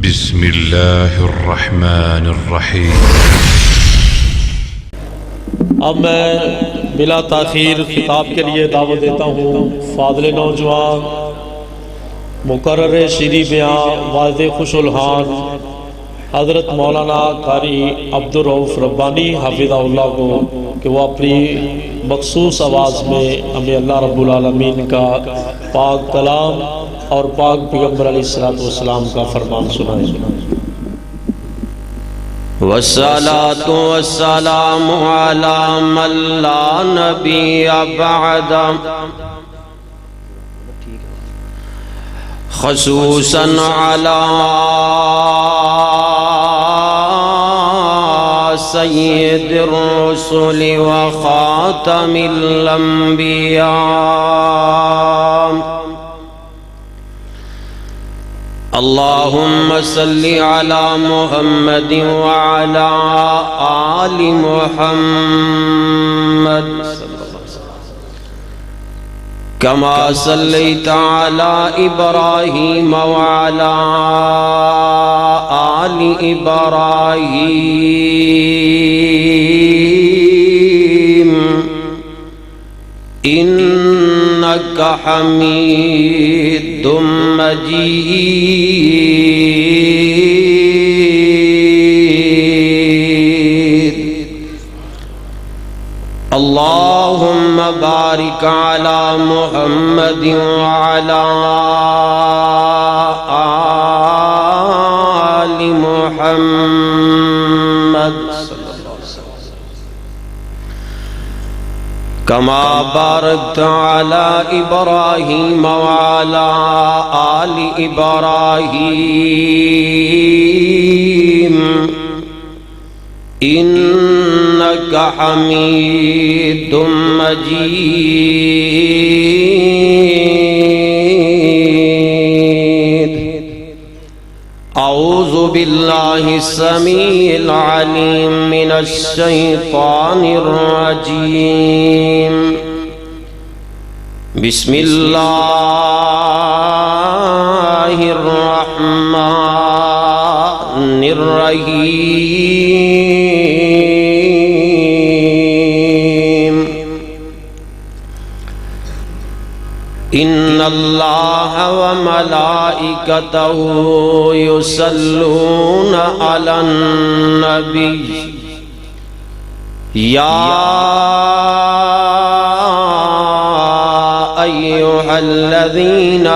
بسم اللہ الرحمن الرحیم۔ اب میں بلا تاخیر خطاب کے لیے دعوت دیتا ہوں فاضل نوجوان مقرر شیریں بیاں واضح خوش الحان حضرت مولانا قاری عبدالرؤوف ربانی حافظہ اللہ کو کہ وہ اپنی مخصوص آواز میں ہمیں اللہ رب العالمین کا پاک کلام اور پاک پیغمبر علیہ السلام کا فرمان سنائیں۔ والصلاة والسلام على من لا نبي بعد خصوصا على سيد الرسل وخاتم الأنبياء اللهم صل على محمد وعلى آل محمد كما صليت على إبراهيم وعلى آل إبراهيم إنك حميد مجيد اللهم بارك على محمد وعلى آل محمد كما باركت على إبراهيم وعلى آل إبراهيم إنك حميد مجيد أعوذ بالله السميع العليم من الشيطان الرجيم بسم الله الرحمن الرحيم إن الله وملائكته يصلون على النبي يا أيها الذين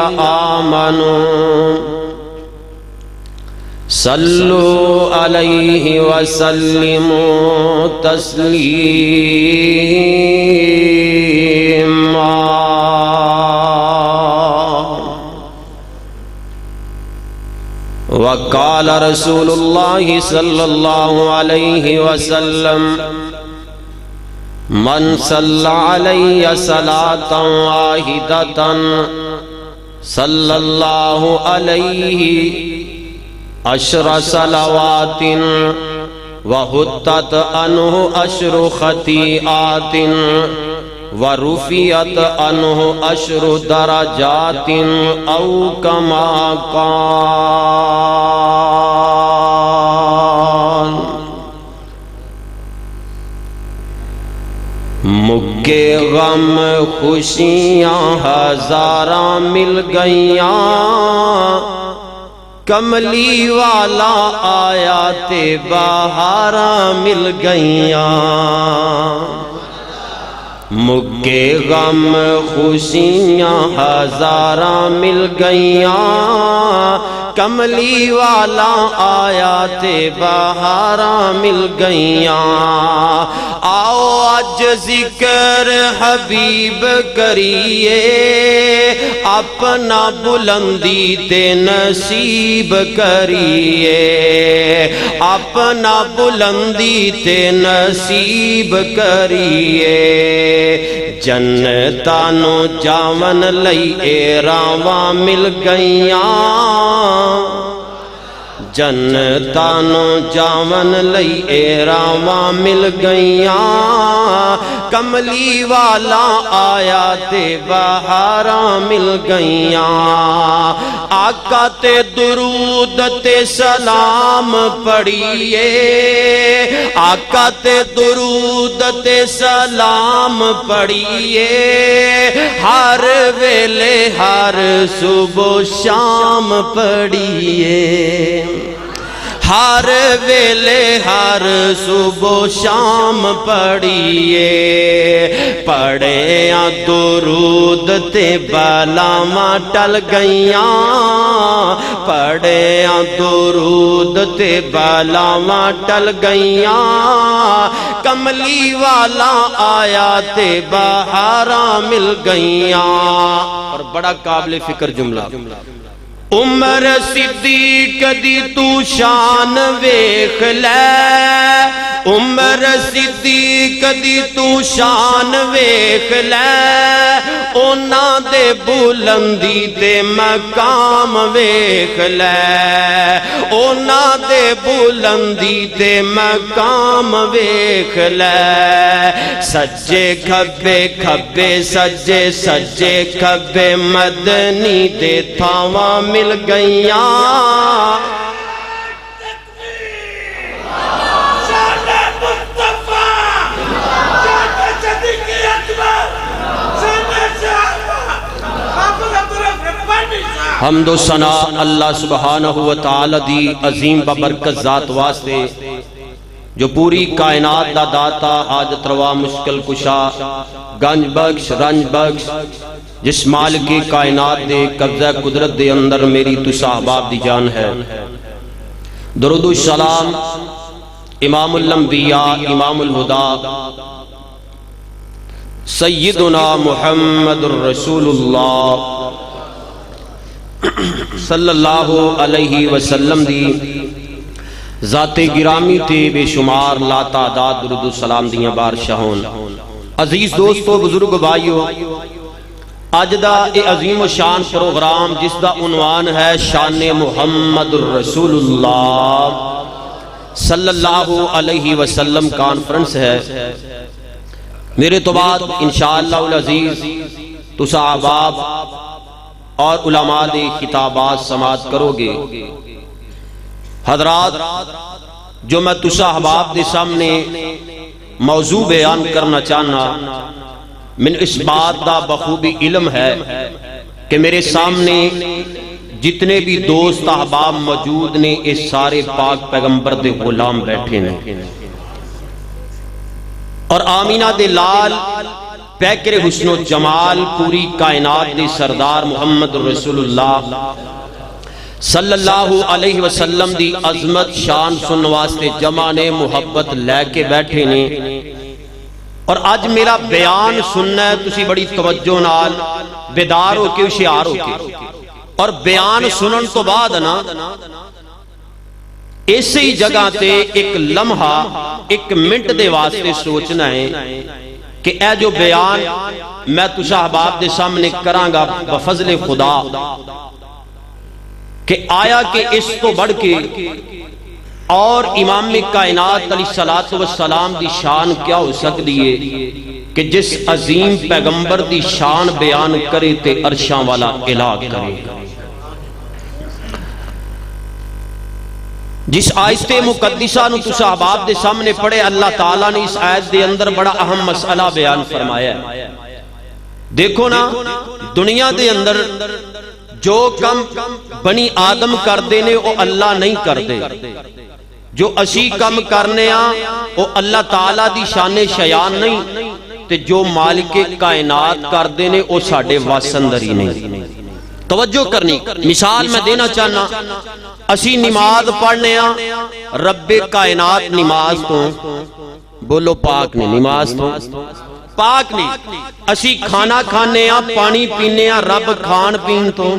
آمنوا صلوا عليه وسلموا تسليما وقال رسول الله صلى الله عليه وسلم من صلى علي صلاة واحدة صلى الله عليه 10 صلوات وحطت عنه 10 خطيئات ورفعت عنه 10 درجات أو كما قال مکے غم خوشیاں ہزاراں مل گئیاں کملی والا آیا تے بہاراں مل گئیاں مکے غم خوشیاں ہزاراں مل گئیاں کملی والا آیا تے بہاراں مل گئیاں آؤ آج ذکر حبیب کریے اپنا بلندی تے نصیب کریے اپنا بلندی تے نصیب کریے جنتانو جاون لئی ایراواں مل گئیاں جنتانو جاون لئی ایراواں مل گئیاں کملی والا آیا تے بہاراں مل گئیاں آقا تے درود تے سلام پڑھیے آقا تے درود تے سلام پڑھیے ہر ویلے ہر صبح شام پڑھیے ہر ویلے ہر صبح شام پڑھیے پڑھیاں درود تے بلاواں ٹل گئیاں پڑھیاں درود تے بلاواں ٹل گئیاں کملی والا آیا تے بہاراں مل گئیاں۔ اور بڑا قابل فکر جملہ، عمر صدیق دی تو شان ویکھ لے عمر صدیق دی تو شان ویکھ لے اونا دے بلندی تے مقام ویکھ لے اونا دے بلندی تے مقام ویکھ لے سجے کھبے کھبے سجے سجے کھبے مدنی دے تھاواں مل گئیاں حمد و ثنا اللہ سبحانہ و تعالی دی عظیم ببرکت ذات واسطے جو پوری کائنات دا داتا حاجت روا مشکل کشا گنج بخش رنج بخش جس مالک کائنات دے قبضہ قدرت دے اندر میری تو صحباب دی جان ہے۔ درود و سلام امام الانبیاء امام الہدا سیدنا محمد الرسول اللہ صلی اللہ علیہ وسلم دی ذات گرامی تے بے شمار لا تعداد درود و سلام دیاں بارشاہون۔ عزیز دوستو بزرگ بھائیو، اج دا اے عظیم و شان پروگرام جس دا عنوان ہے شان محمد الرسول اللہ صلی اللہ علیہ وسلم کانفرنس ہے۔ میرے تو بعد انشاءاللہ العزیز تسا احباب اور علماء دے خطابات سماعت کرو گے۔ حضرات، جو میں تسا احباب دے سامنے موضوع بیان کرنا چاہنا من اس بات دا بخوبی علم ہے کہ میرے سامنے جتنے بھی دوست احباب موجود نے اس سارے پاک پیغمبر دے غلام بیٹھے نے، اور آمینہ دے لال پیکر حسن و جمال پوری کائنات دے سردار محمد رسول اللہ صلی اللہ علیہ وسلم دی عظمت شان سن واسطے جمع نے محبت لے کے بیٹھے نے۔ اور آج میرا بیان سننا ہے تسی بڑی توجہ نال بیدار ہو کے ہوشیار ہو کے، اور بیان سنن تو بعد نا اسی جگہ تے ایک لمحہ ایک منٹ دے واسطے سوچنا ہے کہ اے جو بیان میں تسا احباب دے سامنے کراں گا بفضل خدا، کہ آیا کہ اس تو بڑھ کے اور امام کائنات علیہ السلام دی شان کیا ہو سکتی ہے کہ جس عظیم پیغمبر دی شان بیان کرے تے عرشاں والا الہ کرے۔ جس آیت مقدسہ نو تسا احباب دے سامنے پڑھے، اللہ تعالیٰ نے اس آیت دے اندر بڑا اہم مسئلہ بیان فرمایا ہے۔ دیکھو نا، دنیا دے اندر جو کم بنی آدم کر دینے وہ اللہ نہیں کر دے، جو اسی کم کرنے وہ اللہ تعالیٰ دی شان شیان نہیں، تے جو مالک کائنات کر دینے وہ ساڑے واسندری نہیں۔ توجہ کرنی، مثال میں دینا چاہنا، اسی نماز پڑھنے رب کائنات نماز تو بولو پاک نہیں، نماز تو پاک نہیں۔ اسی کھانا کھانے پانی پینے رب کھان پین تو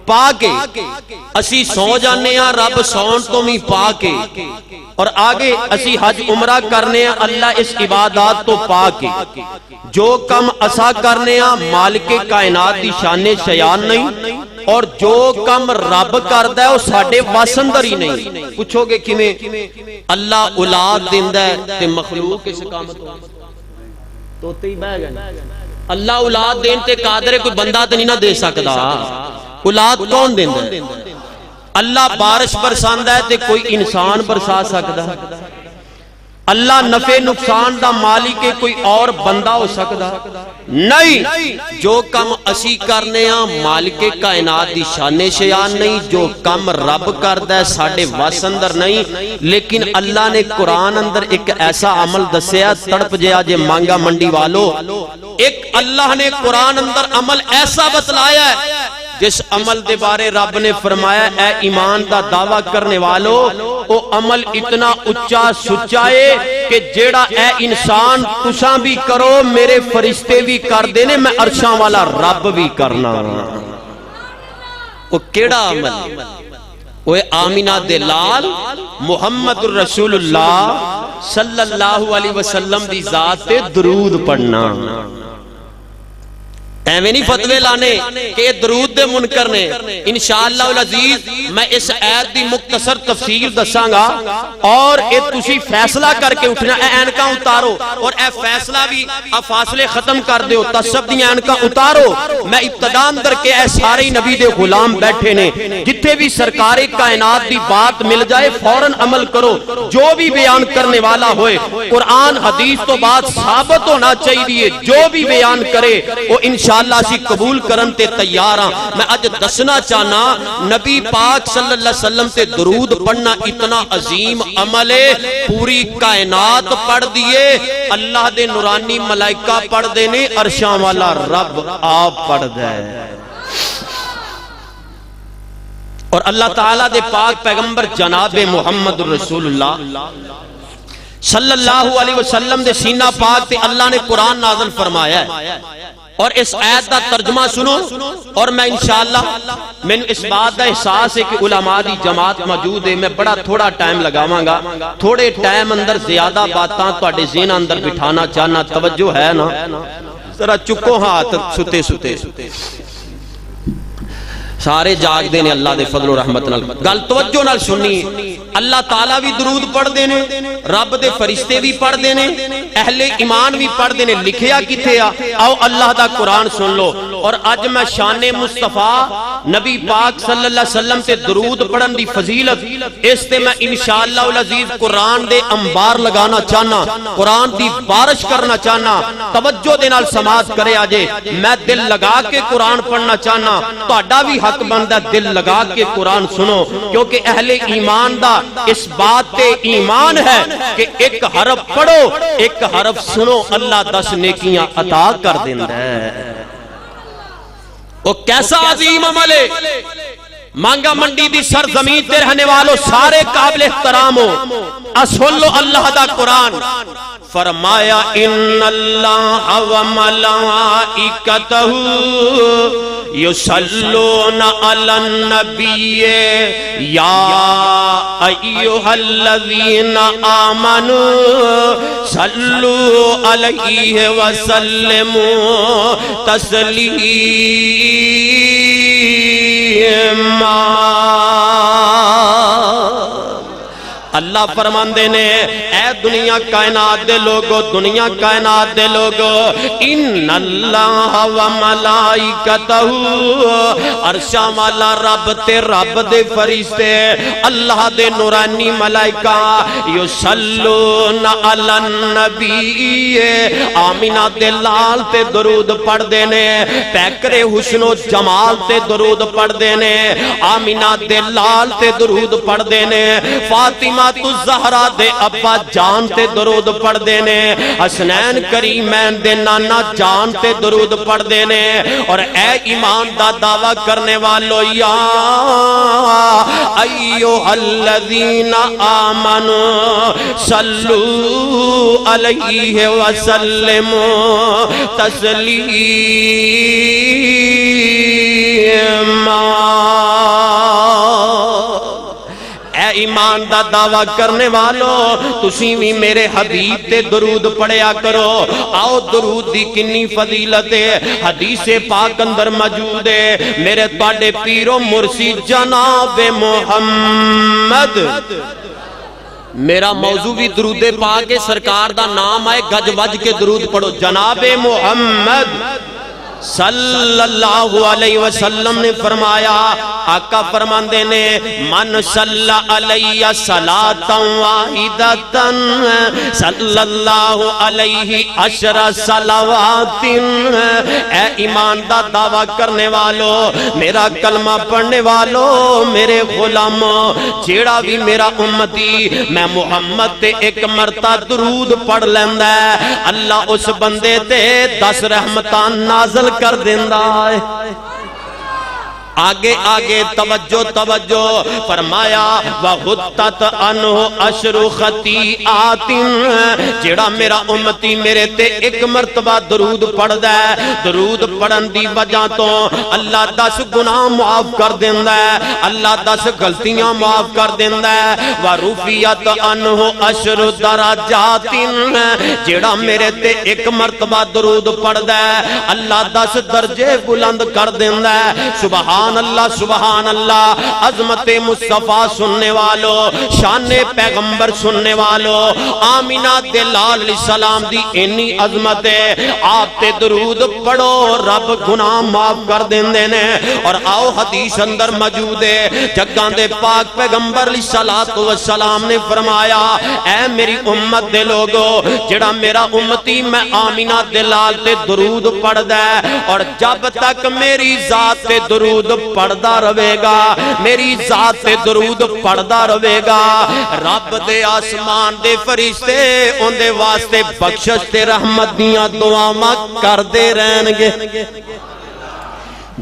پاک ہے۔ اسی سو جانے رب سون تو بھی پاک ہے۔ اور آگے اسی حج عمرہ کرنے اللہ اس عبادات تو پاک ہے۔ جو کم اسا کرنے مالک کائنات دی شان شیان نہیں، اور جو کم رب کردہ ہے وہ ساڑے واسندر ہی نہیں۔ پوچھو گے کیویں؟ اللہ اولاد دیندہ ہے تے مخلوق اس کامت توتے ہی بہ گئے اللہ اولاد دین تے قادر ہے کوئی بندہ تے نہیں نہ دے سکدا اولاد کون دیندا ہے اللہ بارش برساندا ہے تے کوئی انسان برسا سکدا اللہ نفع نقصان دا مالک ہے کوئی اور بندہ ہو سکدا نہیں جو کم اسی کرنے ہاں مالک کائنات دی شان شیان نہیں جو کم رب کردا ہے ساڈے وس اندر نہیں لیکن اللہ نے قرآن اندر ایک ایسا عمل دسیا تڑپ جیا جے مانگا منڈی والو ایک اللہ نے قرآن اندر عمل ایسا بتلایا ہے جس عمل دے بارے رب نے فرمایا اے ایمان دا دعویٰ کرنے والو او عمل اتنا اچا سچا ہے کہ جیڑا اے انسان تساں بھی کرو میرے فرشتے بھی کر دینے میں عرشاں والا رب بھی کرنا او کیڑا عمل وہ آمینہ دلال محمد رسول اللہ صلی اللہ علیہ وسلم دی ذات تے درود پڑھنا ایویں نہیں فتوے لانے کہ یہ درود دے منکر نے انشاءاللہ العزیز میں اس آیت دی مختصر تفسیر دساں گا اور اے تسی فیصلہ کر کے اٹھنا اے اینکاں اتارو اور اے فیصلہ بھی فاصلے ختم کر دیو تصب دی اینکاں اتارو میں ابتدا اندر کے اے سارے نبی دے غلام بیٹھے نے جتھے بھی سرکار کائنات دی بات مل جائے فوراً عمل کرو جو بھی بیان کرنے والا ہوئے قرآن حدیث تو بات ثابت ہونا چاہیے جو بھی بیان کرے وہ انشاءاللہ اسی قبول کرن تے تیار ہاں میں آج دسنا چاہنا نبی پاک صلی اللہ علیہ وسلم تے درود پڑھنا اتنا عظیم عمل ہے پوری کائنات پڑھ دیے اللہ دے نورانی ملائکہ پڑھ دینے عرشاں والا رب آپ پڑھ دے اور اللہ تعالیٰ دے پاک پیغمبر جناب محمد رسول اللہ صلی اللہ علیہ وسلم دے سینہ پاک تے اللہ نے قرآن نازل فرمایا ہے اور اس آیت دا ترجمہ سنو اور میں انشاءاللہ میں اس بات دا احساس ہے کہ علماء دی جماعت موجود ہے میں بڑا تھوڑا ٹائم لگاواں گا تھوڑے ٹائم اندر زیادہ باتاں تواڈے ذہن اندر بٹھانا چاہنا توجہ ہے نا ذرا چکو ہاتھ ستے ستے سارے جاگ دینے اللہ دے فضل و رحمت نال گل توجہ نال سنی اللہ تعالیٰ بھی درود پڑھ دینے رب دے فرشتے بھی پڑھ دینے اہل ایمان بھی پڑھ دینے لکھیا کتھے آؤ اللہ دا قرآن سن لو اور اج میں شان مصطفیٰ نبی پاک صلی اللہ علیہ وسلم تے درود پڑھن دی فضیلت اس تے میں انشاءاللہ العزیز قرآن دے انبار لگانا چاہنا قرآن دی بارش کرنا چاہنا توجہ دے نال سماعت کرے آجے میں دل لگا کے قرآن پڑھنا چاہنا تہاڈا بھی حق بندہ دل لگا کے قرآن سنو کیونکہ اہل ایمان دا اس بات تے ایمان ہے کہ ایک حرف پڑھو ایک حرف سنو اللہ 10 نیکیاں عطا کر دیندہ ہے وہ کیسا عظیم عمل ہے مانگا منڈی دی سرزمین تے رہنے والوں سارے قابل احترام ہو اسولو اللہ دا قرآن فرمایا ان اللہ و ملائکتہ یصلون علی النبی یا ایھا الذین آمنوا صلوا علیہ وسلموا تسلیما اللہ فرماندے نے اے دنیا کائنات دے لوگو دنیا کائنات دے لوگو ان اللہ و ملائکتہ عرشاں والا رب تے رب دے فرشتے اللہ دے نورانی ملائکہ یصلون علی النبی آمینہ دے لال تے درود پڑھ دینے پیکرے حسن و جمال تے درود پڑھ دینے آمینہ دے لال تے درود پڑھ دینے فاطمہ تو زہرا دے ابا جان تے درود پڑھ دینے حسنین کریمین دے نانا جان تے درود پڑھ دینے اور اے ایمان دا دعویٰ کرنے والو یا ایھا الذین آمنوا صلوا علیہ وسلموا تسلیما اے ایمان دا دعویٰ کرنے والوں تسی بھی میرے حبیب تے درود پڑھیا کرو آؤ درود دی کنی فضیلت ہے حدیث پاک اندر موجود ہے میرے تواڈے پیر و مرشد جناب محمد میرا موضوع بھی درود پاک سرکار دا نام آئے گج وج کے درود پڑھو جناب محمد صلی اللہ علیہ وسلم نے فرمایا آقا فرماندے نے من صلی علیہ صلاة واحدتا صلی اللہ علیہ عشر صلوات اے ایمان دا دعویٰ کرنے والو میرا کلمہ پڑھنے والو میرے غلام جیڑا بھی میرا امتی میں محمد تے ایک مرتبہ درود پڑھ لیندہ ہے اللہ اس بندے تے 10 رحمتان نازل کر دیندہ ہے آگے آگے توجہ توجہ فرمایا وَغُتَّتْ عَنْهُ عَشْرُ خَطِیعَاتٍ جیڑا میرا امتی میرے تے ایک مرتبہ درود پڑھ دے درود پڑھن دی وجہ تو اللہ 10 گناہ معاف کر دیندہ ہے اللہ 10 غلطیاں معاف کر دیندہ ہے وَرُفِيَتْ عَنْهُ عَشْرُ دَرَجَاتٍ جیڑا میرے تے ایک مرتبہ درود پڑھ دے اللہ 10 درجے بلند کر دیندہ ہے سبحان اللہ عظمت مصطفیٰ سننے والو شان پیغمبر سننے والو آمینہ دلال علیہ السلام دی انی عظمت ہے آپ تے درود پڑھو رب گناہ معاف کر دیندے نے اور آؤ حدیث اندر موجود ہے جگاں دے پاک پیغمبر علیہ السلام نے فرمایا اے میری امت دے لوگو جڑا میرا امتی میں آمینہ دلال تے درود پڑھ دے اور جب تک میری ذات تے درود پڑھدا رہے گا میری ذات تے درود پڑھدا رہے گا رب دے آسمان دے فرشتے ان دے واسطے بخشش تے رحمت دیاں دعاواں کردے رہن گے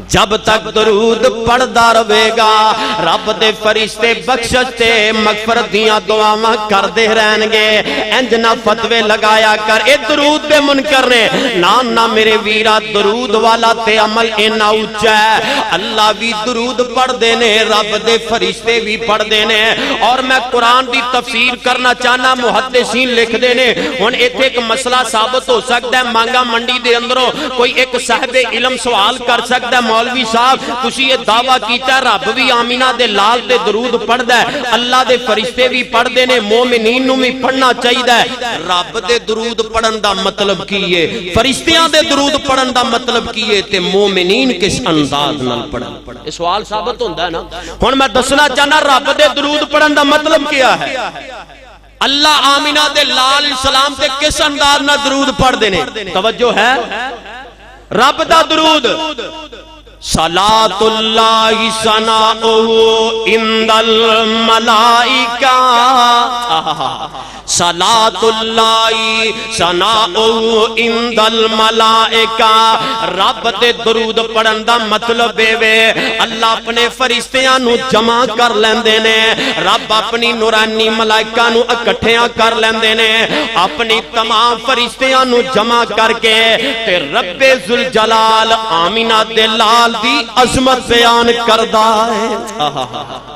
جب تک درود پڑھدا رہے گا رب دے فرشتے بخشش تے مغفرت دیاں دعاواں کردے رہن گے انج نہ فتوے لگایا کر اے درود دے منکر نے نہ میرے ویرا درود والا تے عمل اینا اونچا ہے اللہ بھی درود پڑھ دینے رب دے فرشتے بھی پڑھ دینے اور میں قرآن دی تفسیر کرنا چاہنا محدثین لکھ دینے ہن ایتھے ایک مسئلہ ثابت ہو سکتا ہے مانگا منڈی دے اندروں کوئی ایک صاحب علم سوال کر سکتا ہے مولوی صاحب تسی یہ دعویٰ کیتا ہے رب بھی آمینہ دے لال دے درود پڑھ دے اللہ دے فرشتے بھی پڑھ دینے مومنین نو بھی پڑھنا چاہی دے رب دے درود پڑھن دا مطلب کیے فرشتیاں دے درود پڑھن دا مطلب کیے تے مومنین کس انداز نال پڑھن یہ سوال ثابت ہوندہ ہے نا ہن میں دسنا چاہنا رب دے درود پڑھن دا مطلب کیا ہے اللہ آمینہ دے لال السلام تے کس انداز نال درود پڑھ دینے توجہ ہے رب دا درود صلاة اللہ ثناؤہ عند الملائکہ صلاة اللہ ثناؤہ عند الملائکہ رب دے درود پڑھن دا مطلب ہے اللہ اپنے فرشتیاں نو جمع کر لیندے نے رب اپنی نورانی ملائکہ نو اکٹھیاں کر لیندے نے اپنی تمام فرشتیاں نو جمع کر کے تے رب ذوالجلال آمینہ دلال دی عظمت بیان کردہ ہے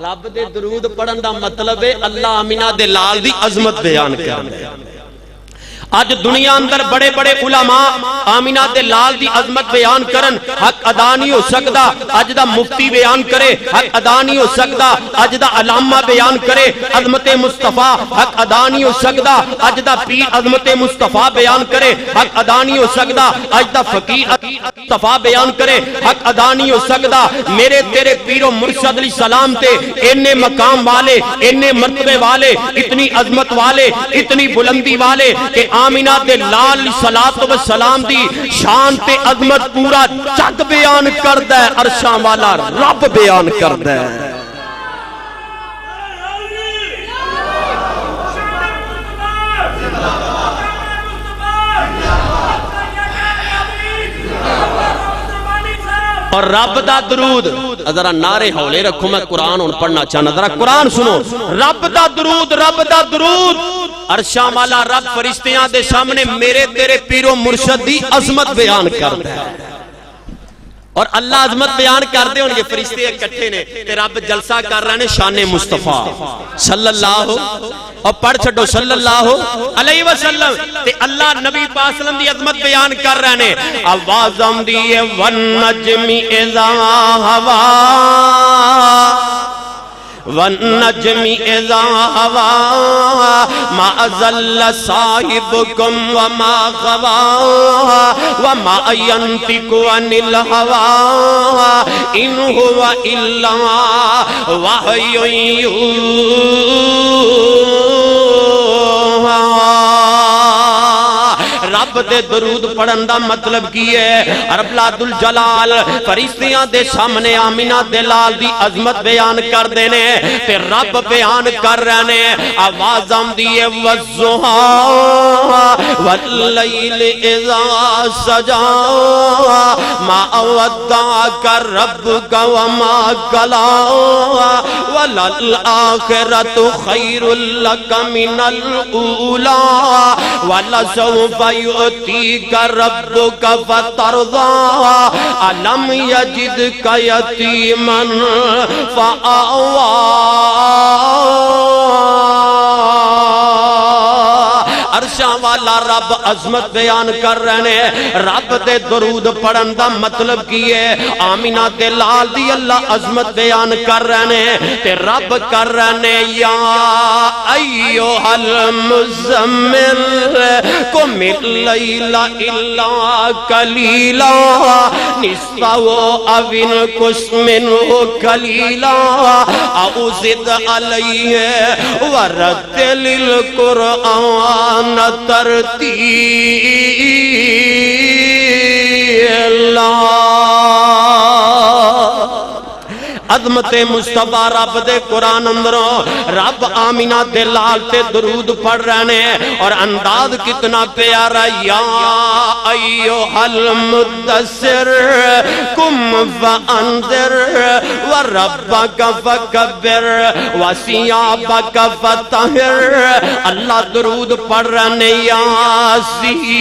رب دے درود پڑھن دا مطلب ہے اللہ آمینہ دے لال دی عظمت بیان کرنا آج دنیا اندر بڑے بڑے علماء آمینہ دے لال دی عظمت بیان کرن حق ادا نہیں ہو سکتا آج دا مفتی بیان کرے حق ادا نہیں ہو سکتا آج دا علامہ بیان کرے عظمت مصطفیٰ حق ادا نہیں ہو سکتا آج دا پیر عظمت مصطفیٰ بیان کرے حق ادا نہیں ہو سکتا آج دا فقیر مصطفیٰ بیان کرے حق ادا نہیں ہو سکتا میرے تیرے پیر و مرشد علیہ السلام تے اننے مقام والے اننے مرتبے والے اتنی عظمت والے اتنی بلندی والے کہ آمینہ دے لال صلاۃ و سلام دی شان تے عظمت پورا جگ بیان کردہ ہے عرشاں والا رب بیان کردہ ہے اور رب دا درود ذرا نعرے حولے رکھو میں قرآن ان پڑھنا چاہنا ذرا قرآن سنو رب دا درود عرشاں والا رب فرشتیاں دے سامنے میرے تیرے پیر و مرشد دی عظمت بیان کرتا ہے اور اللہ عظمت بیان کر دے انہیں فرشتے اکٹھے نے تے رب جلسہ کر رہے ہیں شان مصطفیٰ صلی اللہ اور پڑھ چھڑو صلی اللہ علیہ وسلم تے اللہ نبی پاک صلی اللہ علیہ وسلم دی عظمت بیان کر رہے ہیں آوازم دیئے والنجم اذا ہوا والنجم اذا هوى ما ضل صاحبكم وما غوى وما ينطق عن الهوى ان هو الا وحي يوحى. رب دے درود پڑھن دا مطلب کی ہے؟ رب الجلال فرشتیاں دے سامنے آمینہ دے لال دی عظمت بیان کر دینے تے رب بیان کر رہنے آواز آمدی ہے والضحیٰ واللیل اذا سجا ما ودعک ربک وما قلی وللآخرۃ خیر لک من الاولی ولسوف يؤتيك ربك فترضى ألم يجدك يتيما فآوى. عرشاں والا رب عظمت بیان کر رہے ہیں. رب دے درود پڑھن دا مطلب کی ہے؟ آمینہ دے لال دی اللہ عظمت بیان کر رہے ہیں تے رب کر رہے ہیں یا ایوہ المزمل قم اللیل الا قلیلا نصفہ او انقص منہ قلیلا او زد علیہ ورتل القرآن ترتیلا. عظمت مصطفیٰ رب دے قرآن اندروں رب آمینہ دے لال تے درود پڑھ رہنے اور انداز کتنا پیارا. یا ایوہ المدثر قم فانذر وربک فکبر وثیابک فطہر. اللہ درود پڑھ رہنے یاسین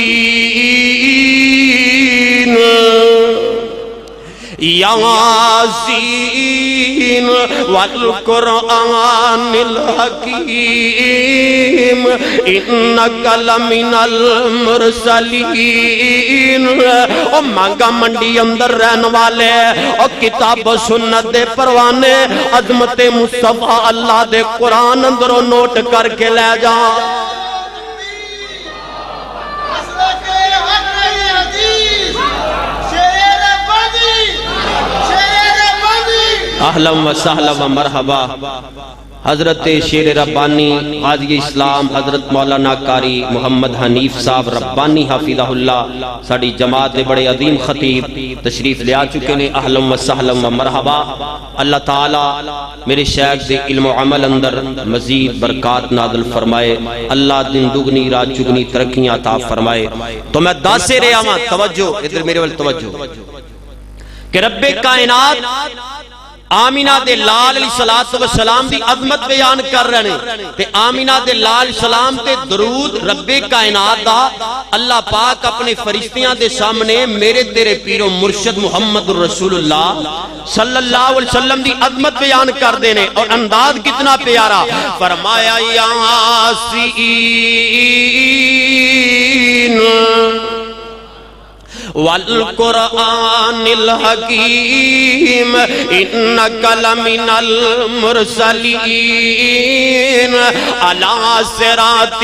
یاسین والقرآن الحکیم انک لمن المرسلین. او مانگا منڈی اندر رہن والے اور کتاب و سنت دے پروانے عظمت مصطفیٰ اللہ دے قرآن اندروں نوٹ کر کے لے جاؤ. اہلا و سہلا و مرحبا. حضرت شیر ربانی قاضی اسلام حضرت مولانا قاری محمد حنیف صاحب ربانی حافظہ اللہ ساڑی جماعت دے بڑے عظیم خطیب تشریف لے آ چکے نے. اہلا و سہلا و مرحبا. اللہ تعالی میرے شیخ دے علم و عمل اندر مزید برکات نازل فرمائے. اللہ دن دگنی رات چگنی ترقیاں عطا فرمائے. تو میں دا سے رہا ہوں توجہ ادھر میرے وال توجہ کہ رب کائنات آمینہ دے لال علیہ السلام دی عظمت بیان کر رہے ہیں تے آمینہ دے لال علیہ السلام تے درود رب کائنات دا اللہ پاک اپنے فرشتیاں دے سامنے میرے تیرے پیر و مرشد محمد رسول اللہ صلی اللہ علیہ وسلم دی عظمت بیان کر دینے اور انداز کتنا پیارا. فرمایا یاسین والقرآن الحکیم انک لمن المرسلین علی صراط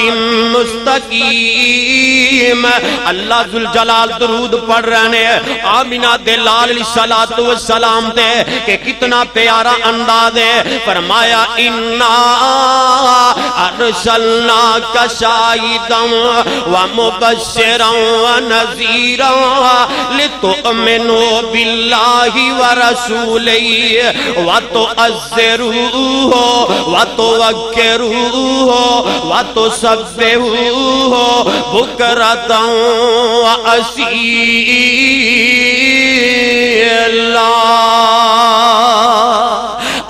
مستقیم. اللہ ذوالجلال درود پڑھ رہے ہیں آمینہ دے لال علیہ السلام دے کہ کتنا پیارا انداز ہے. فرمایا انا ارسلناک شاہدا ومبشرا ونذیرا لتؤمنوا باللہ ورسولہ وتعزروہ وتوقروہ وتسبحوہ بکرۃ وأصیلا.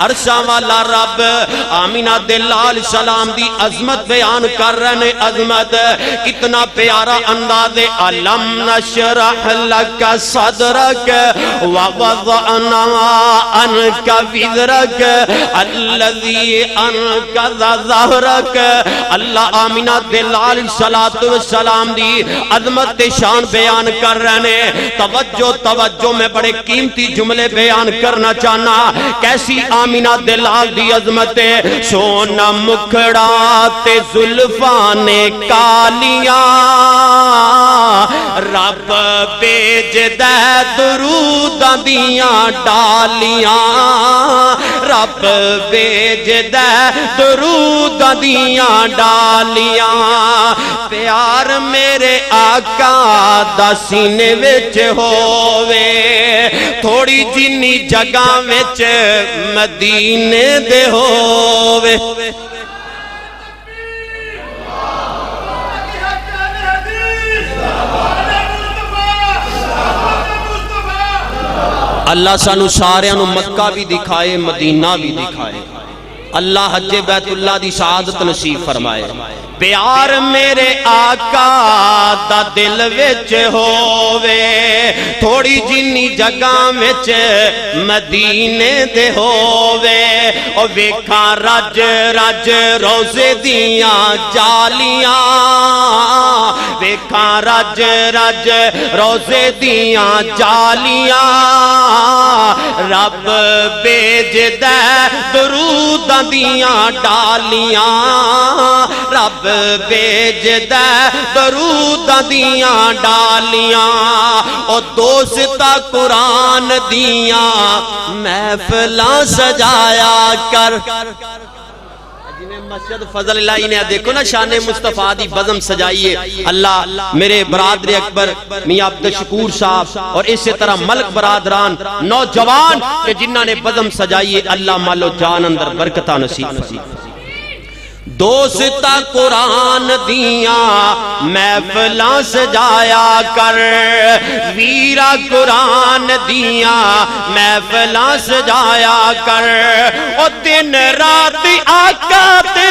عرشاں والا رب آمینہ دے لال سلام دی عظمت بیان کر رہے. عظمت کتنا پیارا انداز. علم نشرح لک صدرک ووضعنا عنک وزرک الذی انقض ظہرک. اللہ آمینہ دے لال السلام دی عظمت تے شان بیان کر رہے. توجہ توجہ میں بڑے قیمتی جملے بیان کرنا چاہنا. کیسی آمینہ آمینہ دلال دی عظمت سونا مکھڑا تے زلفان کالیاں رب بیج دے دروداں دیاں ڈالیاں رب بیج دے دروداں دیاں ڈالیاں پیار میرے آقا دا سینے وچ ہووے تھوڑی جنی جگہ وچ مدینے دے ہووے اللہ سانو سارے انو مکہ بھی دکھائے مدینہ بھی دکھائے اللہ حج بیت اللہ دی سعادت نصیب فرمائے پیار میرے آقا دا دل وچ ہووے تھوڑی جنی جگہ وچ مدینے دے ہووے او ویکھاں رج رج روزے دیاں جالیاں ویکھاں رج رج روزے دیاں جالیاں رب بیج دے دروداں دیاں ڈالیاں رب بیج دے دروداں دیاں ڈالیاں او دوستا قرآن دیاں محفلاں سجایا کر مسجد فضل اللہ نے دیکھو نا شان مصطفیٰ دی بزم سجائیے اللہ میرے برادر اکبر میاں عبد الشکور صاحب اور اسی طرح ملک برادران نوجوان کہ جنہاں نے بزم سجائیے اللہ مالو جان اندر برکتہ نصیب فرمائے دوستا قرآن دیاں محفلاں سجایا کر ویرا قرآن دیاں محفلاں سجایا کر او دن رات آقا تے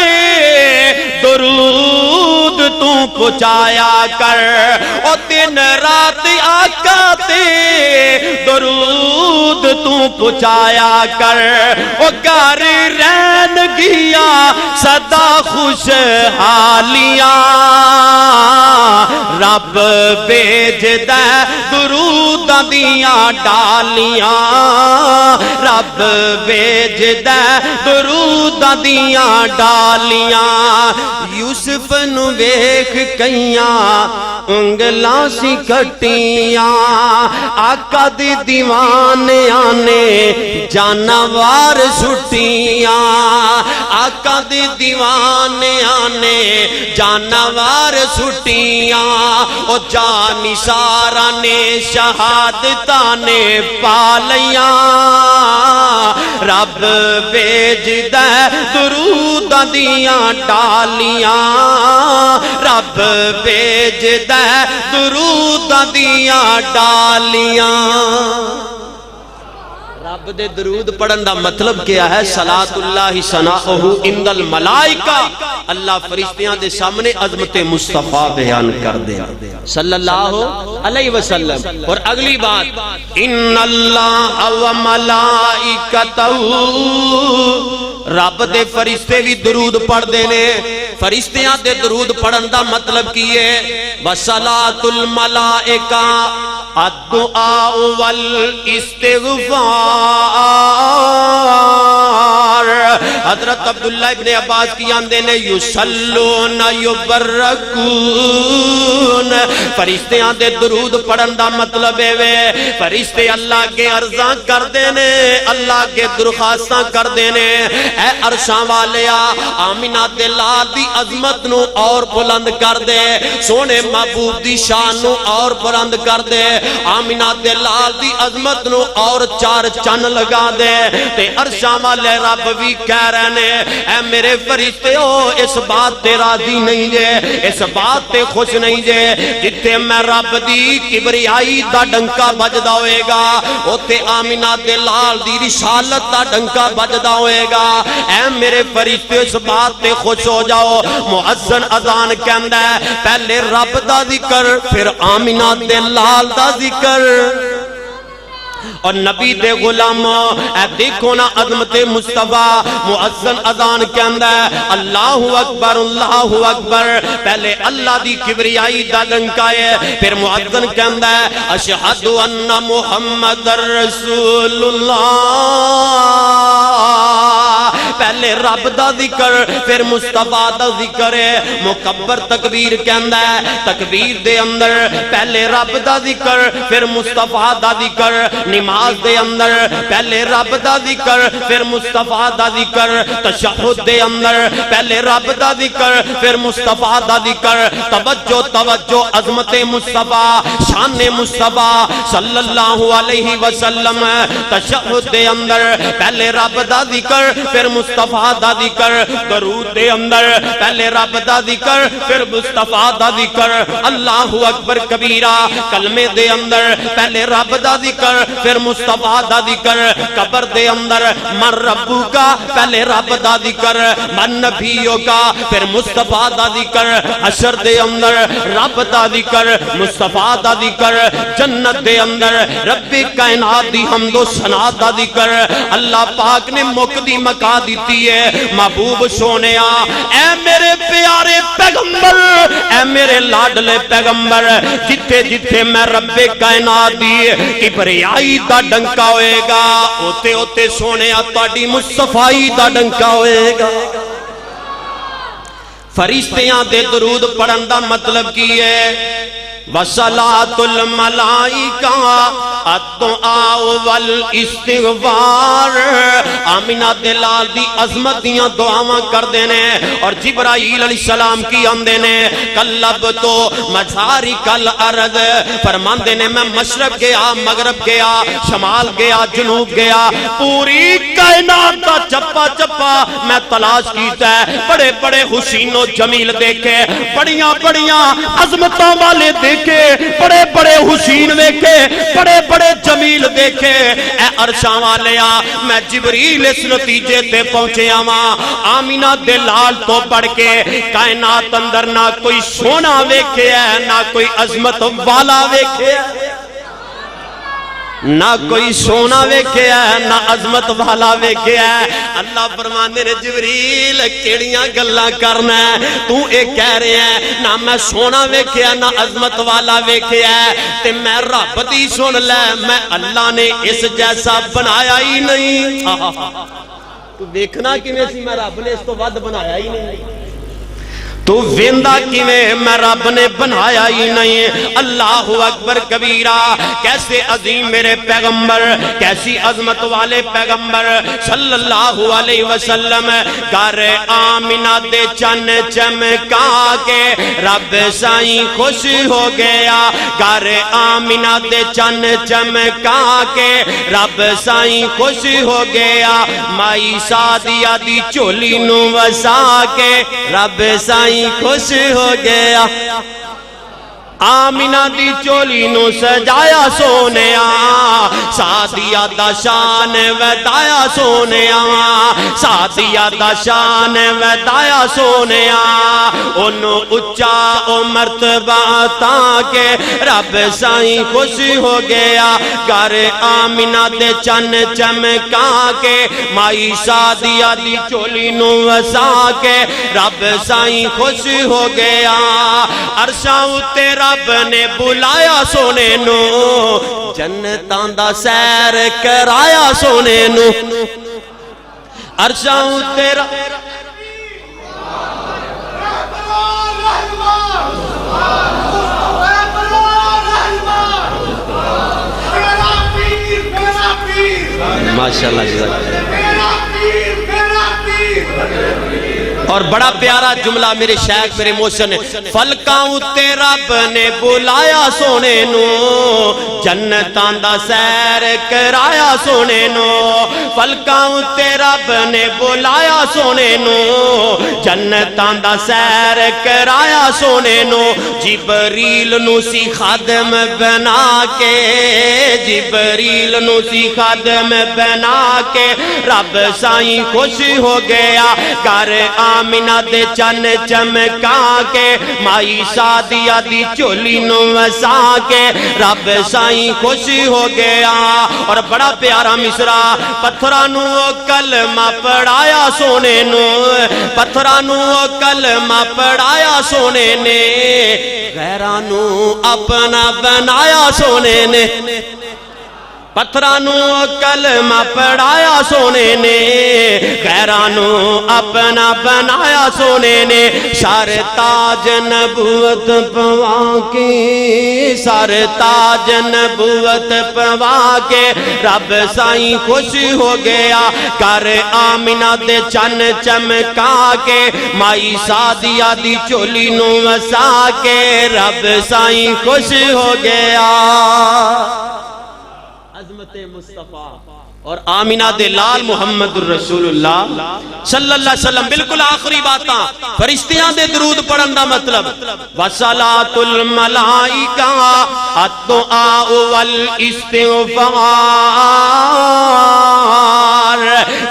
درود تو پہنچایا کر او دن رات آقا تے درود تو پہنچایا کر او گھر رہن گیا صدا خوش حالیاں رب بیج دے دروداں دیاں ڈالیاں رب بیج دے دروداں دیاں ڈالیاں یوسف نو ویکھ کئیاں انگلاں سی کٹیاں آقا دی دیوانیاں نے جانوار سٹیاں آقا دی دیوانیاں نے جانوار سٹیاں او جانی سارا نے شہادتاں نے پالیاں رب بیج دے دروداں دیاں ڈالیاں رب بیج دے دروداں دیاں ڈالیاں رب دے درود پڑھن دا مطلب کیا ہے صلاۃ اللہ ثناؤہ عند الملائکہ اللہ فرشتیاں دے سامنے عظمت مصطفیٰ بیان کر دے صلی اللہ علیہ وسلم اور اگلی بات ان اللہ و ملائکتہ رب دے فرشتے بھی درود پڑھ دینے فرشتیاں دے درود پڑھن دا مطلب کیے وصلاۃ الملائکہ الدعاء والاستغفار حضرت عبداللہ ابن عباس کی آندے نے یسلون یبرکون فرشتے آندے درود پڑھن دا مطلب ہے فرشتے اللہ کے عرضاں کر دینے اللہ کے درخواستاں کر دینے اے عرشاں والیا آمینہ دلال دی عظمت نو اور بلند کر دے سونے محبوب دی شان نو اور بلند کر دے آمینہ دلال دی عظمت نو اور چار چن لگا دے تے عرشاں والے رب بھی کہہ رہے ہیں اے میرے فرشتے ہو اس بات تے راضی نہیں جے اس بات تے خوش نہیں جے جتے میں رب دی کبریائی دا ڈنکا بجدا ہوئے گا اوتے آمینہ دلال دی رسالت دا ڈنکا بجدا ہوئے گا اے میرے فرشتے اس بات تے خوش ہو جاؤ مؤذن اذان کہندا ہے پہلے رب دا ذکر پھر آمینہ دلال دا ذکر اور نبی دے غلام اے دیکھو نا عظمت مصطفیٰ مؤذن اذان کے اندر اللہ اکبر پہلے اللہ دی کبریائی دا ڈنکائے پھر مؤذن کے اندر اشہدو ان محمد رسول اللہ پہلے رب دا ذکر پھر مصطفیٰ دا ذکر ہے مکبر تکبیر کہندا ہے تکبیر دے اندر پہلے رب دا ذکر پھر مصطفیٰ دا ذکر نماز دے اندر پہلے رب دا ذکر پھر مصطفیٰ دا ذکر تشہد دے اندر پہلے رب دا ذکر پھر مصطفیٰ دا ذکر توجہ توجہ عظمت مصطفیٰ شان مصطفیٰ صلی اللہ علیہ وسلم تشہد دے اندر پہلے رب دا ذکر پھر مصطفیٰ دا ذکر درود دے اندر پہلے رب دا ذکر پھر مصطفیٰ دا ذکر اللہ اکبر کبیرہ کلمے دے اندر پہلے رب دا ذکر پھر مصطفیٰ دا ذکر قبر دے اندر من ربو کا پہلے رب دا ذکر من نبیوں کا پھر مصطفیٰ دا ذکر حشر دے اندر رب دا ذکر مصطفیٰ دا ذکر جنت دے اندر رب کائنات دی حمد و ثنا دا ذکر اللہ پاک نے مقدی مکا دیتی ہے محبوب سونیا اے میرے پیارے پیغمبر اے میرے لاڈلے پیغمبر جتھے جتھے میں رب کائنات دی کبریائی دا ڈنکا ہوئے گا ہوتے ہوتے سونیا تاڑی مصطفائی دا ڈنکا ہوئے گا فرشتیاں دے درود پڑھن دا مطلب کی ہے وَصَلَاةُ الْمَلَائِكَةِ الدعاء والاستغفار آمینہ دلال دی عظمت دیاں دعاواں کر دینے اور جبرائیل علیہ السلام کی اندینے کلب تو مجھارک الارض فرمان دینے میں مشرق گیا مغرب گیا شمال گیا جنوب گیا پوری کائنات کا چپا چپا میں تلاش کیتا ہے بڑے بڑے حسین و جمیل دیکھے بڑیاں بڑیاں عظمتوں والے دیکھے بڑے بڑے حسین دیکھے بڑے بڑے جمیل دیکھے اے عرشاں والیا میں جبریل اس نتیجے تے پہنچے آواں آمینہ دلال تو پڑھ کے کائنات اندر نہ کوئی سونا ویکھے ہے نہ کوئی عظمت والا ویکھے ہے نہ کوئی سونا ویکھے ہے نہ عظمت والا ویکھے ہے اللہ فرماندے نے جبریل کیڑیاں گلاں کرنا ہے تو اے کہہ رہے ہیں نہ میں سونا ویکھے ہے نہ عظمت والا ویکھے ہے تے میں رب دی سن لے میں اللہ نے اس جیسا بنایا ہی نہیں تو دیکھنا کیویں سی میں رب نے اس تو ود بنایا ہی نہیں تو ویندہ کی میں رب نے بنایا ہی نہیں اللہ اکبر کبیرہ کیسے عظیم میرے پیغمبر کیسی عظمت والے پیغمبر صلی اللہ علیہ وسلم گھر آمینہ دے چن چمکا کے رب سائیں خوش ہو گیا گھر آمینہ دے چن چمکا کے رب سائیں خوش ہو گیا مائی سادیہ دی چولی نو وسا کے رب سائیں خوش ہو گیا آمینہ دی چولی نو سجایا سونیا سادیہ دا شان ودایا سونیا سادیہ دا شان ودایا سونیا انہوں اچھا او مرتبہ تاکہ رب سائیں خوش ہو گیا گھر آمینہ دے چن چمکا کے مائی سادیہ دی چولی نو وسا کے رب سائیں خوش ہو گیا عرشاں تیرا رب نے بلایا سونے نو جنتاں دا سیر کرایا سونے نو عرشاں تیرا ماشاءاللہ جزاک اور بڑا پیارا جملہ میرے شیخ میرے محسن نے فلکاں اُتے رب نے بلایا سونے نو جنتاں دا سیر کرایا سونے نو فلکاں اُتے رب نے بلایا سونے نو جنتاں دا سیر کرایا سونے نو جبریل نو سی خادم بنا کے جبریل نو سی خادم بنا کے رب سائیں خوش ہو گیا گھر آمینہ دے چن چمکا کے مائی سادیہ دی چولی نو وسا کے رب سائیں خوش ہو گیا اور بڑا پیارا مصرع پتھرانو کلمہ پڑھایا سونے نو پتھرانو کلمہ پڑھایا سونے نے غیرانو اپنا بنایا سونے نے پتھرانو کلمہ پڑھایا سونے نے، غیرانو اپنا بنایا سونے نے، سر تاج نبوت پوا کے، سر تاج نبوت پوا کے، رب سائیں خوش ہو گیا، کر آمنہ دے چن چمکا کے، مائی سادیہ دی چولی نو وسا کے، رب سائیں خوش ہو گیا۔ عظمت مصطفیٰ اور آمینہ دے لال محمد الرسول اللہ صلی اللہ علیہ وسلم۔ بالکل آخری باتاں فرشتیاں دے درود پڑھن دا مطلب وَصَلَاةُ الْمَلَائِكَةِ الدُّعَاءُ وَالْإِسْتِغْفَارِ،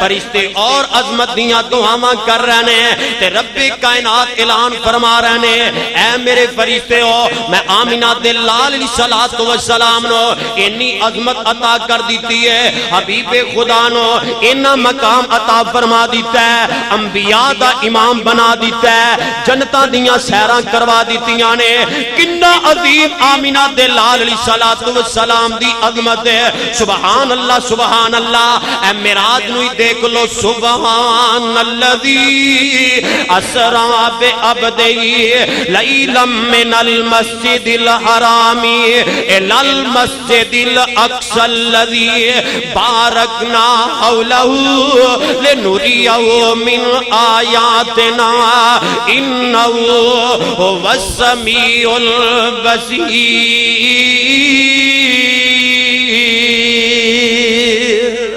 فرشتے اور عظمت دیاں دعاواں کر رہے ہیں تے رب کائنات اعلان فرما رہے ہیں، اے میرے فرشتے ہو، میں آمینہ دے لال علیہ السلام نو انی عظمت عطا کر دیتی ہے، حبیب خدا نو اینا مقام عطا فرما دیتا ہے، انبیاء دا امام بنا دیتا ہے، جنتاں دیاں سیراں کروا دیتیاں نے۔ کنہ عظیم آمینہ دے لال علیہ السلام دی عظمت ہے، سبحان اللہ سبحان اللہ۔ اے معراج نو دیکھ لو، سبحان اللذی اسرا بعبدہی لیلا من المسجد الحرام الی المسجد الاقصی الذی بارکنا حولہ لنریہ من آیاتنا انہ هو السمیع البصیر۔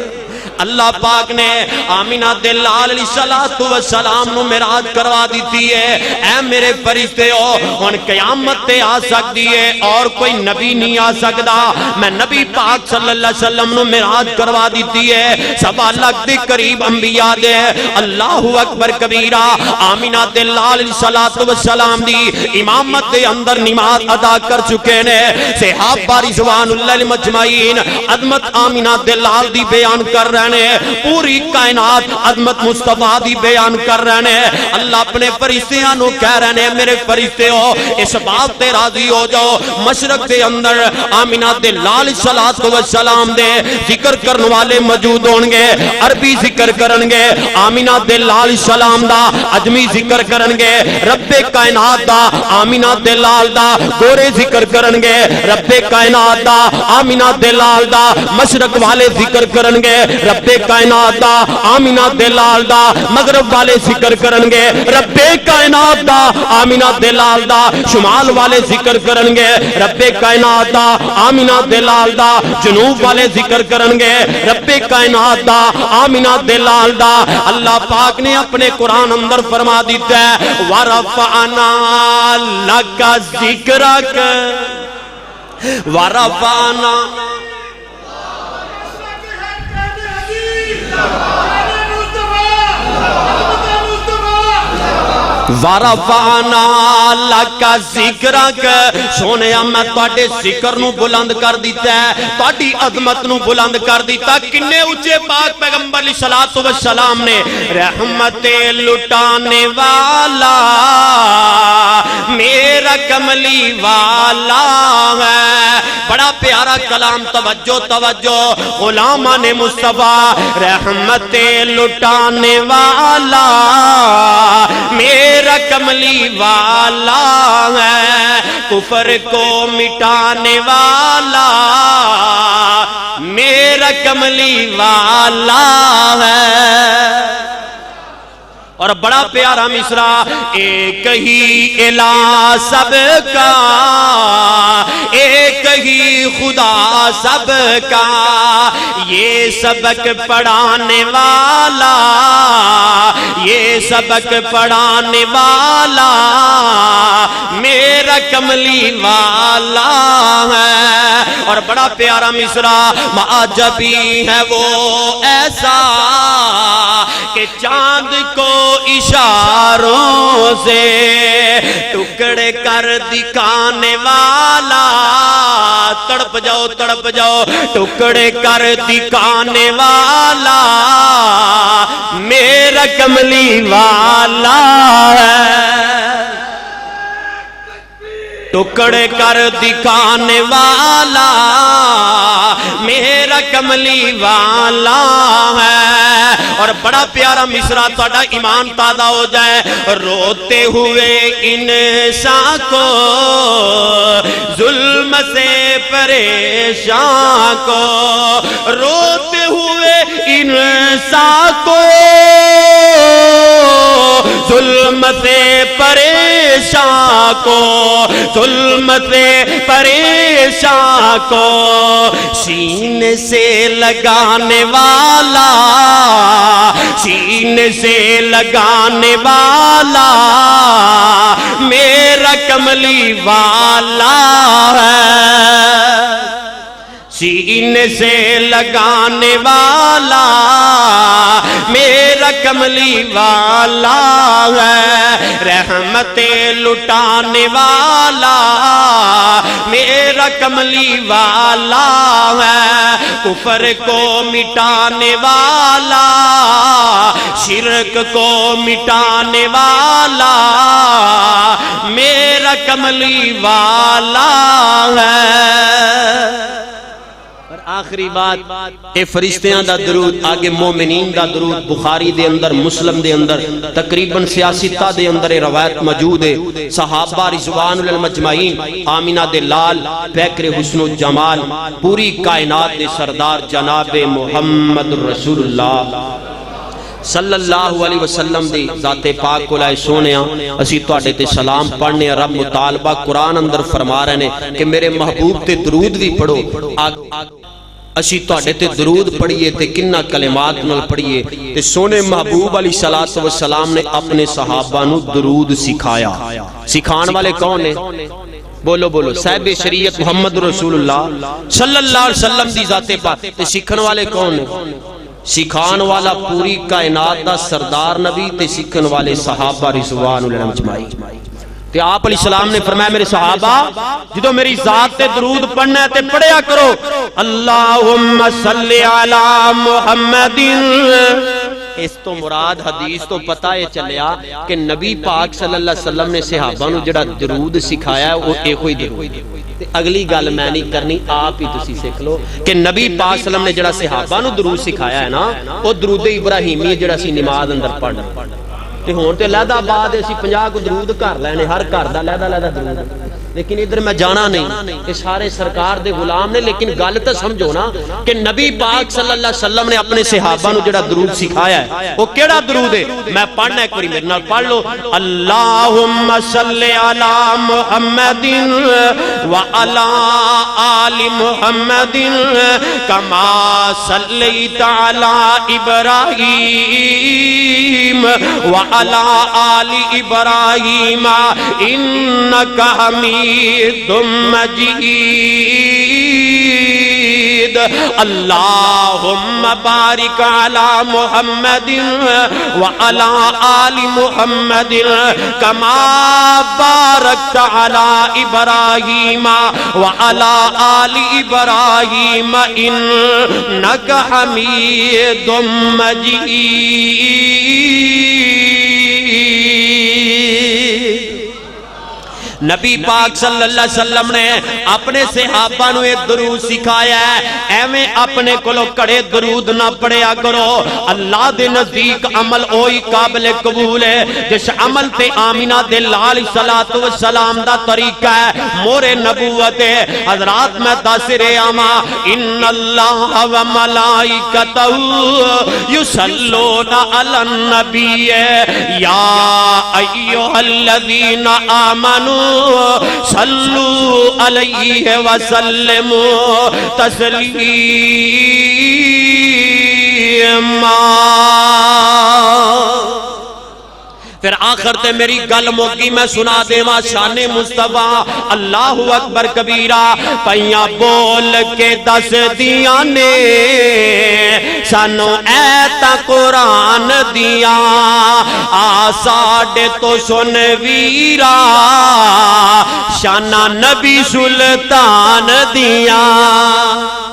اللہ پاک نے آمینہ دے لال علیہ السلام نو معراج کروا دیتی ہے۔ اے میرے فرشتے ہو، ان قیامت تے آ سکتی ہے اور کوئی نبی نہیں آ سکتا، میں نبی پاک صلی اللہ علیہ وسلم نو معراج کروا دیتی ہے، سوا لاکھ دے قریب انبیاء دے اللہ اکبر کبیرہ آمینہ دے لال علیہ السلام دی امامت دے اندر نماز ادا کر چکے نے۔ صحابہ رضوان اللہ علیہم اجمعین عظمت آمینہ دے لال دی بیان کر رہے ہیں، پوری کائنات عظمت مصطفیٰ دی بیان کر رہے ہیں۔ اللہ اپنے فرشتیاں نو کہہ رہے ہیں، میرے فرشتے ہو، اس بات تے راضی ہو جاؤ، مشرق دے اندر آمینہ دے لال السلام دے ذکر کرنے والے موجود ہوں گے، عربی ذکر کرن گے، آمینہ دے لال السلام دا عجمی ذکر کرن گے، رب کائنات دا آمینہ دے لال دا گورے ذکر کرن گے، رب کائنات دا آمینہ دے لال دا مشرق والے ذکر کرن گے، رب کائنات دا آمینہ دے لال دا مغرب والے ذکر کرن گے، رب کائنات دا آمینہ دے لال دا شمال والے ذکر کرن گے، رب کائنات دا آمینہ دے لال دا جنوب والے ذکر کرن گے، رب کائنات دا آمینہ دے لال دا۔ اللہ پاک نے اپنے قرآن اندر فرما دیتا ہے وَرَفَعْنَا لَكَ ذِكْرَكَ وَرَفَعْنَا وَرَفَعْنَا لَكَ ذِكْرَكَ، سونیا میں تواڈے ذکر نو بلند کر دیتا ہے، تواڈی عظمت نو بلند کر دیتا۔ کنے اونچے پاک پیغمبر علیہ السلام نے، رحمت لٹانے والا میرا کملی والا ہے۔ بڑا پیارا کلام، توجہ توجہ، غلامان مصطفیٰ، رحمت لٹانے والا میرا کملی والا ہے، کفر کو مٹانے والا میرا کملی والا ہے۔ اور بڑا پیارا مصرع، ایک ہی الہ سب کا، ایک ہی خدا سب کا، یہ سبق پڑھانے والا، یہ سبق پڑھانے والا میرا کملی والا ہے۔ اور بڑا پیارا مصرع، معجبی ہے وہ ایسا کہ چاند کو اشاروں سے ٹکڑے کر دکھانے والا، تڑپ جاؤ تڑپ جاؤ، ٹکڑے کر دکھانے والا میرا کملی والا ہے، ٹکڑے کر دکھانے والا میرا کملی والا ہے. اور بڑا پیارا مصرع تہاڈا ایمان تازہ ہو جائے. روتے ہوئے انسان کو ظلم سے پریشان کو, روتے ہوئے انسان کو ظلم سے پریشان کو, ظلم سے پریشان کو سینے سے لگانے والا, سینے سے لگانے والا میرا کملی والا ہے. سینے سے لگانے والا میرا کملی والا ہے. رحمتیں لٹانے والا میرا کملی والا ہے. کفر کو مٹانے والا, شرک کو مٹانے والا میرا کملی والا ہے. آخری بات اے فرشتیاں دا درود, آگے مومنین دا درود. بخاری دے اندر, مسلم دے اندر, تقریباً سیاستہ دے اندر روایت موجود ہے. صحابہ رضوان اللہ مجمعین, آمینہ دے لال, پیکر حسن و جمال, پوری کائنات دے سردار جناب محمد رسول اللہ صلی اللہ علیہ وسلم دی ذات پاک کو لائے سونیاں اسی تواڈے تے سلام پڑھنے. رب مطالبہ قرآن اندر فرما رہے ہیں کہ میرے محبوب تے درود بھی پڑھو. اسی تواڈے تے درود پڑھیے تے کنہ کلمات نال پڑھیے. تے سونے محبوب علیہ الصلوۃ والسلام نے اپنے صحابہ نو درود سکھایا. سکھان والے کون ہیں؟ بولو بولو. صاحب شریعت محمد رسول اللہ صلی اللہ علیہ وسلم دی ذات پاک. تے سکھن والے کون ہیں؟ سکھان والا پوری کائنات دا سردار نبی, تے سکھن والے صحابہ رضوان اللہ مجمعین. تے آپ علیہ السلام نے فرمایا میرے صحابہ جدو میری ذات تے درود پڑھنا ہے تے پڑھیا کرو اللہم صلی علی محمد. اس تو مراد حدیث تو پتہ ہے چلیا کہ نبی پاک صلی اللہ علیہ وسلم نے صحابہ نو جڑا درود سکھایا ہے وہ ایک ہوئی درود. اگلی گل میں نہیں کرنی, آپ ہی تسی سیکھ لو کہ نبی پاک صلی اللہ علیہ وسلم نے جڑا صحابہ نو درود سکھایا ہے نا وہ درود ابراہیمی ہے جڑا سی نماز اندر پڑھنا. تے ہون تے لہدا بعد اسی 50 کو درود کر لینے, ہر گھر دا لہدا لہدا درود. لیکن ادھر میں جانا نہیں, یہ سارے سرکار دے غلام نے. لیکن گل تے سمجھو نا کہ نبی پاک صلی اللہ علیہ وسلم نے اپنے صحابہ نو جڑا درود سکھایا ہے وہ کیڑا درود ہے؟ میں پڑھنا ایک باری میرے نال پڑھ لو. اللہم صلی علی محمد وعلی آل محمد کما صلیت علی ابراہیم وعلی آل ابراہیم انکا حمید مجید. اللہم بارک علی محمد وعلی آل محمد کما بارکت علی ابراہیم وعلی آل ابراہیم انکا حمید مجید. نبی پاک صلی اللہ علیہ وسلم نے اپنے صحابہ نو یہ درود سکھایا ہے. ایویں اپنے کولو کڑے درود نہ پڑھیا کرو. اللہ دے نزدیک عمل اوہی قابل قبول ہے جس عمل تے آمینہ دے لال صلاۃ والسلام دا طریقہ ہے, مور نبوت ہے. حضرات میں دس رہا ہاں ان اللہ و ملائکتہ یصلون علی النبی یا ایھا الذین آمنوا صلو علیہ وسلموا تسلیما. پھر آخر تے میری گل موکی میں سنا دیواں شان مصطفیٰ. اللہ اکبر کبیرہ پئیاں بول کے دس دیاں نے سانو ایتاں قرآن دیاں آ ساڈے تو سن ویرا شانہ نبی سلطان دیاں.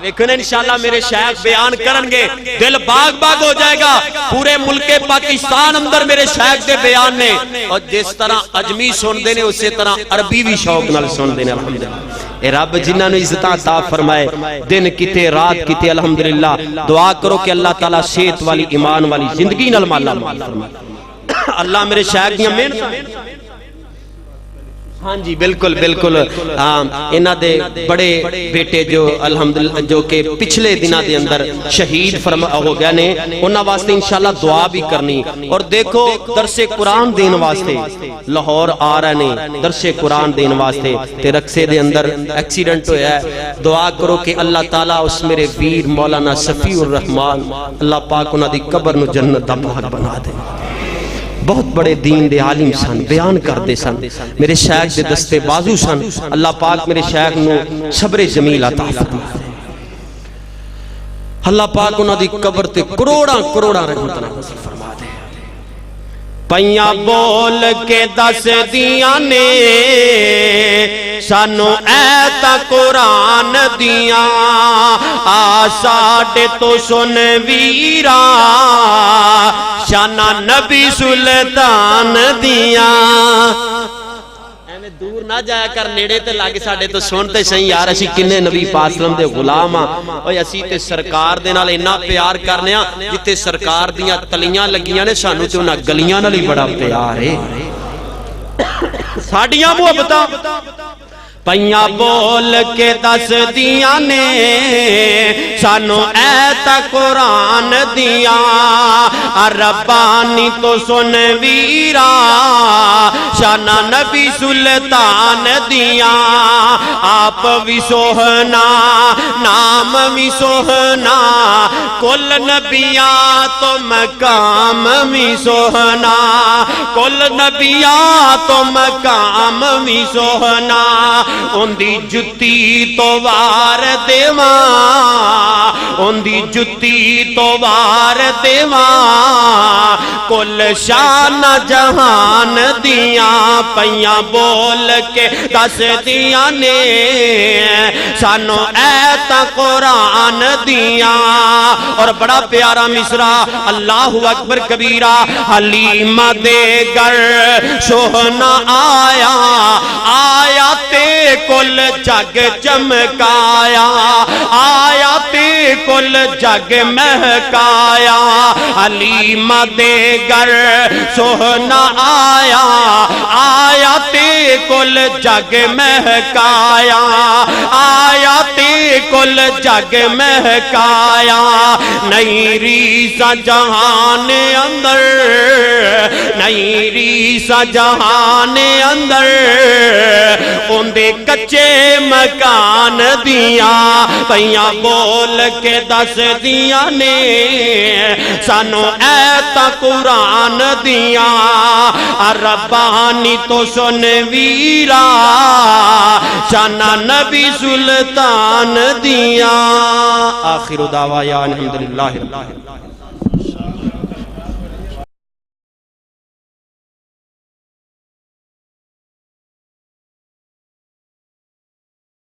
ویکھنے انشاءاللہ میرے شیخ بیان کرنگے دل باغ باغ ہو جائے گا. پورے ملک پاکستان اندر میرے شیخ دے بیان نے, اور جس طرح اجمی سن دینے اسی طرح عربی بھی شوق نال سن دینے. الحمدللہ اے رب جنہاں نو عزت عطا فرمائے دن کتے رات کتے الحمدللہ دعا کرو کہ اللہ تعالیٰ صحت والی ایمان والی زندگی نال مالا مال فرمائے اللہ میرے شاعر دیاں محنت ہاں جی بالکل بالکل انہاں دے بڑے بیٹے جو الحمدللہ جو کہ پچھلے دنوں دے اندر شہید ہو گیا نے انہاں واسطے انشاءاللہ دعا بھی کرنی اور دیکھو درس قرآن دین واسطے لاہور آ رہے نے درس قرآن دین واسطے تے رقصے دے اندر ایکسیڈنٹ ہویا ہے دعا کرو کہ اللہ تعالیٰ اس میرے ویر مولانا صفی الرحمان اللہ پاک انہاں دی قبر نو جنت دا باغ بنا دے بہت بڑے دین دے عالم سن بیان کرتے سن میرے شیخ دے دستے بازو سن اللہ پاک میرے شیخ نو صبر جمیل عطا فرمائے اللہ پاک انہاں دی قبر تے کروڑاں کروڑاں رحمت نازل فرما دے پیاں بول کے دس دیاں نے سانو ایتا قرآن دیاں آساڑے تو سن ویرا شانہ نبی سلطان دیاں دور نہ جایا کر نیڑے تے لاگے ساڑے تو سنتے سہیں یار اسی کنے نبی پاک صلی اللہ علیہ وسلم دے غلام اوہ اسی تے سرکار دے نال انہا پیار کرنے جتے سرکار دیاں تلیاں لگیاں نے سانو تے انہا گلیاں نال ہی بڑا پیار ہے ساڑیاں محبتاں پیاں بول کے دس دیاں نے سانو ایتا قرآن دیاں ربانی تو سن ویرا شانہ نبی سلطان دیاں آپ بھی سوہنا نام بھی سوہنا کل نبیات و مقام بھی سوہنا کل نبیات و مقام بھی سوہنا ان دی جتی تو وار دیواں ان دی جتی تو وار دیواں کل شان جہان دیاں پیاں بول کے دس دیاں نے سانو ایتا قرآن دیاں اور بڑا پیارا مصرع اللہ اکبر کبیرہ حلیمہ دے گر سوہنا آیا آیا تے کل جگ چمکایا آیا تے کل جگ مہکایا حلیمہ دے گر سوہنا آیا آیا تے کل جگ مہکایا آیا تے کل جگ مہکایا نئی ریسا جہان اندر نئی ریسا جہان اندر ان دے کچے مکان دیاں پیاں بول کے دس دیاں نے سانو ایتا قرآن دیاں ربانی تو سن ویرا شانہ نبی سلطان دیاں آخر دعویٰ الحمدللہ